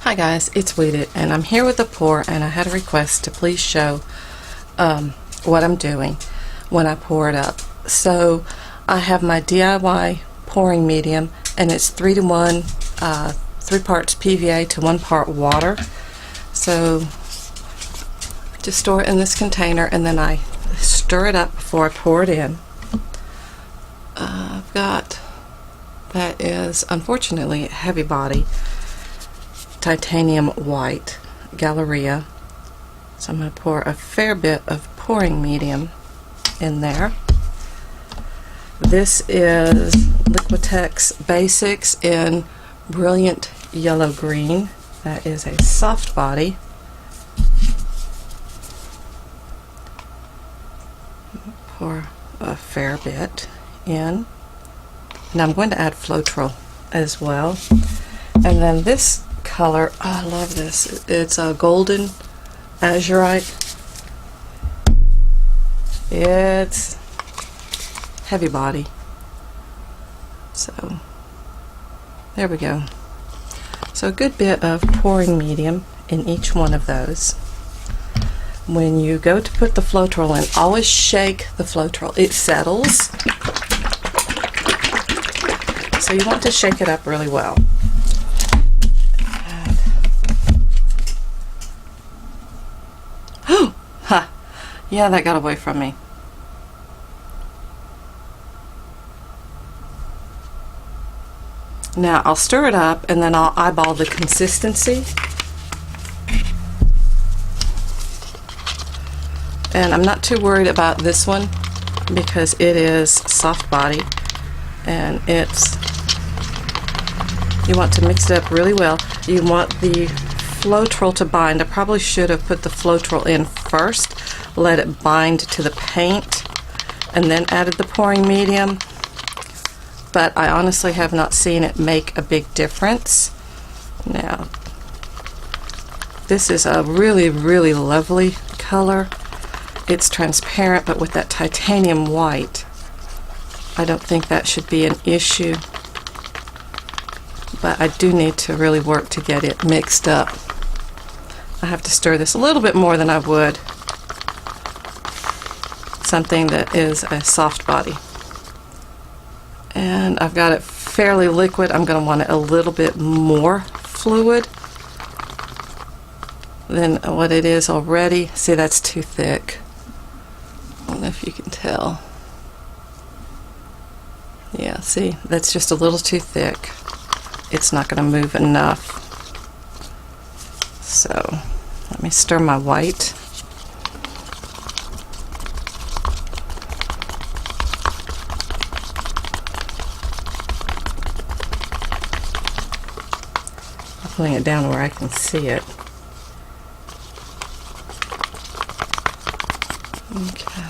Hi guys, it's Weeded, and I'm here with a pour, and I had a request to please show what I'm doing when I pour it up. So I have my DIY pouring medium, and it's 3 to 1, 3 parts PVA to 1 part water. So just store it in this container, and then I stir it up before I pour it in. I've got, that is unfortunately a heavy body titanium white Galleria. So I'm going to pour a fair bit of pouring medium in there. This is Liquitex Basics in Brilliant Yellow Green. That is a soft body. Pour a fair bit in. And I'm going to add Floetrol as well. And then this color, oh, I love this. It's a golden azurite. It's heavy body. So there we go. So a good bit of pouring medium in each one of those. When you go to put the Floetrol in, always shake the Floetrol. It settles. So you want to shake it up really well. Ha! Yeah, that got away from me. Now I'll stir it up and then I'll eyeball the consistency. And I'm not too worried about this one because it is soft body, and it's, you want to mix it up really well. You want the Floetrol to bind. I probably should have put the Floetrol in first, let it bind to the paint, and then added the pouring medium. But I honestly have not seen it make a big difference. Now, this is a really, really lovely color. It's transparent, but with that titanium white, I don't think that should be an issue. But I do need to really work to get it mixed up. I have to stir this a little bit more than I would something that is a soft body. And I've got it fairly liquid. I'm going to want it a little bit more fluid than what it is already. See, that's too thick. I don't know if you can tell. Yeah, see, that's just a little too thick. It's not going to move enough. So let me stir my white. I'm putting it down where I can see it. Okay.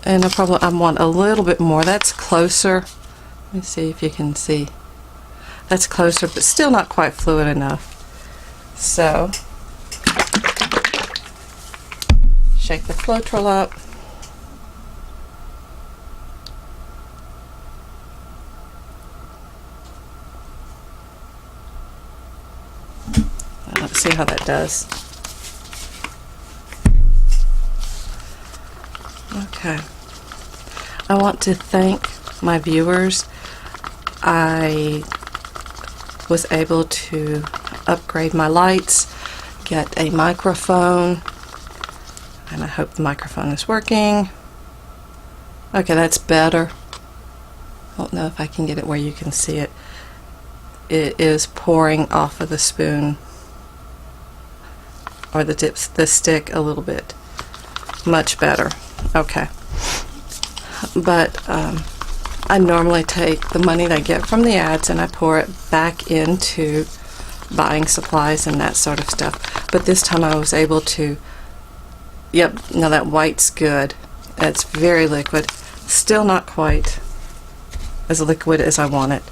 And I want a little bit more. That's closer. Let me see if you can see. That's closer, but still not quite fluid enough. So, shake the Floetrol up. Let's see how that does. Okay. I want to thank my viewers. I was able to upgrade my lights, get a microphone, and I hope the microphone is working. Okay, that's better. I don't know if I can get it where you can see it. It is pouring off of the spoon or the stick a little bit. Much better. Okay. But I normally take the money that I get from the ads and I pour it back into buying supplies and that sort of stuff. But this time I was able to, yep, now that white's good. It's very liquid. Still not quite as liquid as I want it.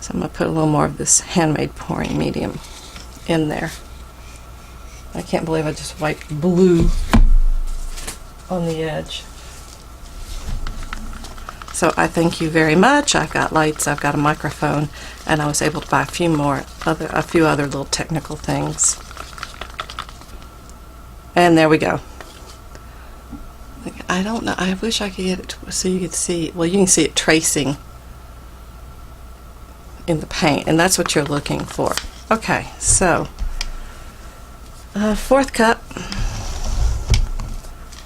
So I'm going to put a little more of this handmade pouring medium in there. I can't believe I just wiped blue on the edge. So I thank you very much. I've got lights, I've got a microphone, and I was able to buy a few other little technical things. And there we go. I don't know, I wish I could get it so you could see, well, you can see it tracing in the paint, and that's what you're looking for. Okay, so fourth cup,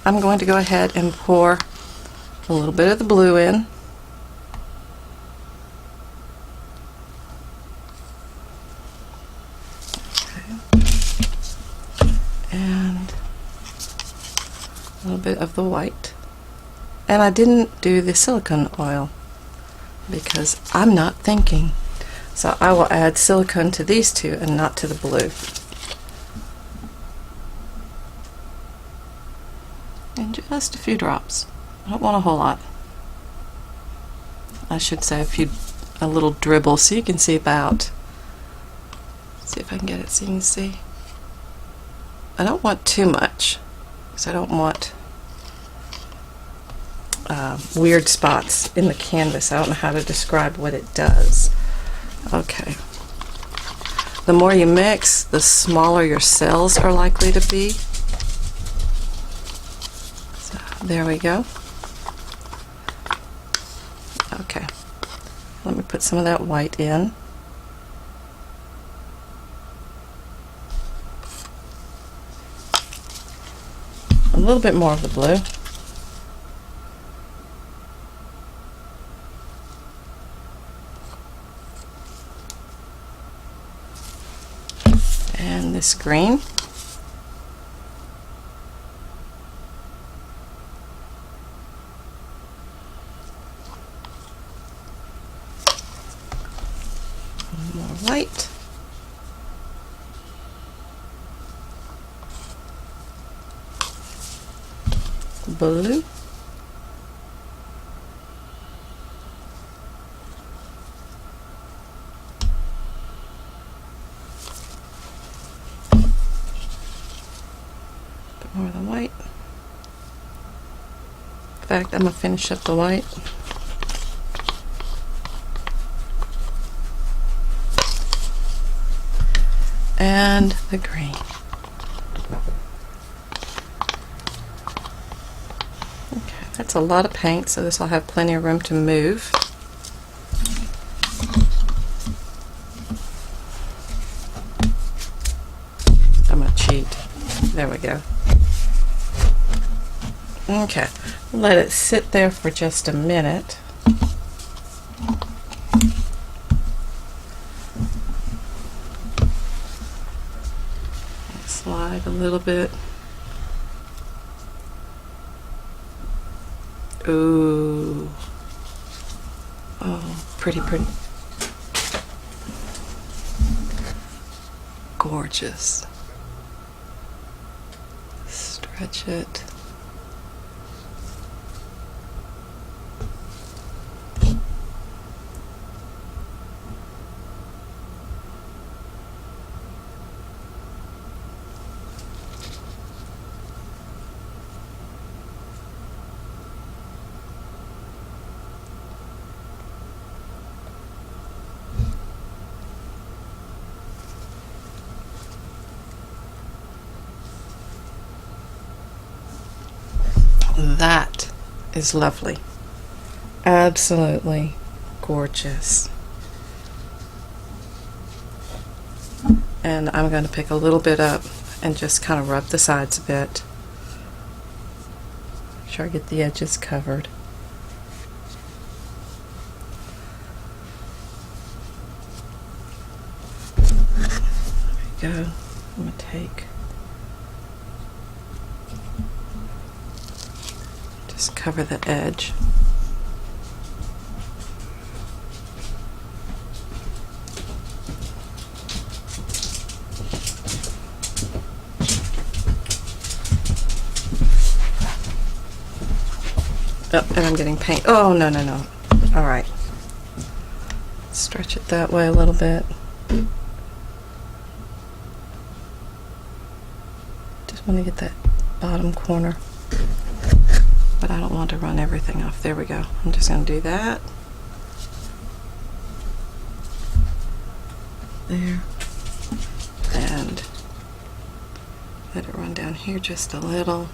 I'm going to go ahead and pour a little bit of the blue in. And a little bit of the white. And I didn't do the silicone oil because I'm not thinking. So I will add silicone to these two and not to the blue. And just a few drops. I don't want a whole lot. I should say a little dribble so you can see about. See if I can get it so you can see. I don't want too much because I don't want weird spots in the canvas. I don't know how to describe what it does. Okay. The more you mix, the smaller your cells are likely to be. So there we go. Okay. Let me put some of that white in. A little bit more of the blue. And this green. More white. Blue. Bit more of the white. In fact, I'm going to finish up the white. And the green. Okay, that's a lot of paint, so this will have plenty of room to move. I'm going to cheat. There we go. Okay, let it sit there for just a minute. Slide a little bit. Ooh. Oh, pretty, pretty. Gorgeous. Stretch it. That is lovely. Absolutely gorgeous. And I'm going to pick a little bit up and just kind of rub the sides a bit. Make sure I get the edges covered. There we go. I'm going to take, just cover the edge. Oh, and I'm getting paint. Oh, no, no, no. All right. Stretch it that way a little bit. Just want to get that bottom corner. but I don't want to run everything off. There we go. I'm just going to do that. There. And let it run down here just a little.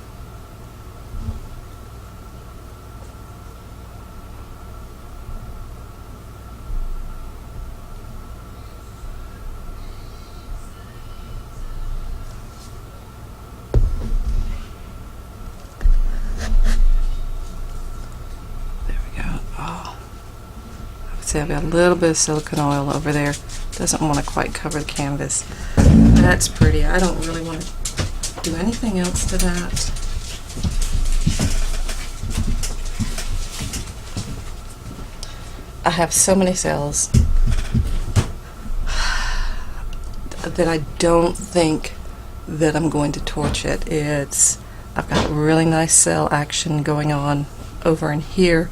See, I've got a little bit of silicone oil over there. Doesn't want to quite cover the canvas. That's pretty. I don't really want to do anything else to that. I have so many cells that I don't think that I'm going to torch it. I've got really nice cell action going on over in here.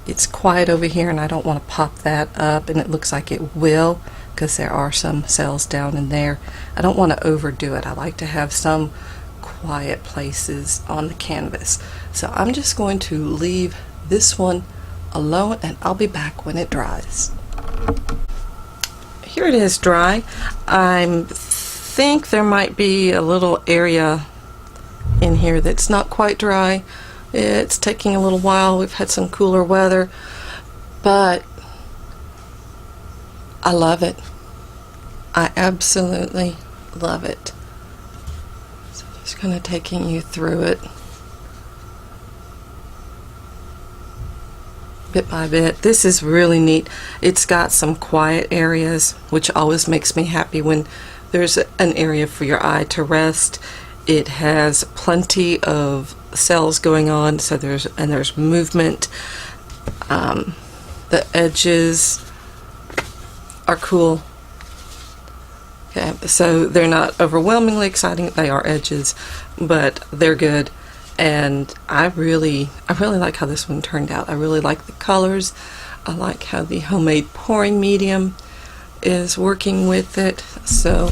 It's quiet over here, and I don't want to pop that up, and it looks like it will because there are some cells down in there. I don't want to overdo it. I like to have some quiet places on the canvas. So I'm just going to leave this one alone, and I'll be back when it dries. Here it is dry. I think there might be a little area in here that's not quite dry. It's taking a little while. We've had some cooler weather, but I love it. I absolutely love it. So just kind of taking you through it bit by bit. This is really neat. It's got some quiet areas, which always makes me happy when there's an area for your eye to rest. It has plenty of cells going on, so there's movement. The edges are cool. Okay, so they're not overwhelmingly exciting. They are edges, but they're good. And I really like how this one turned out. I really like the colors. I like how the homemade pouring medium is working with it. So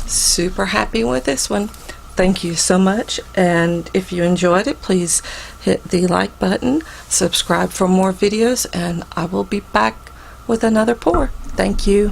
super happy with this one. Thank you so much, and if you enjoyed it, please hit the like button, subscribe for more videos, and I will be back with another pour. Thank you.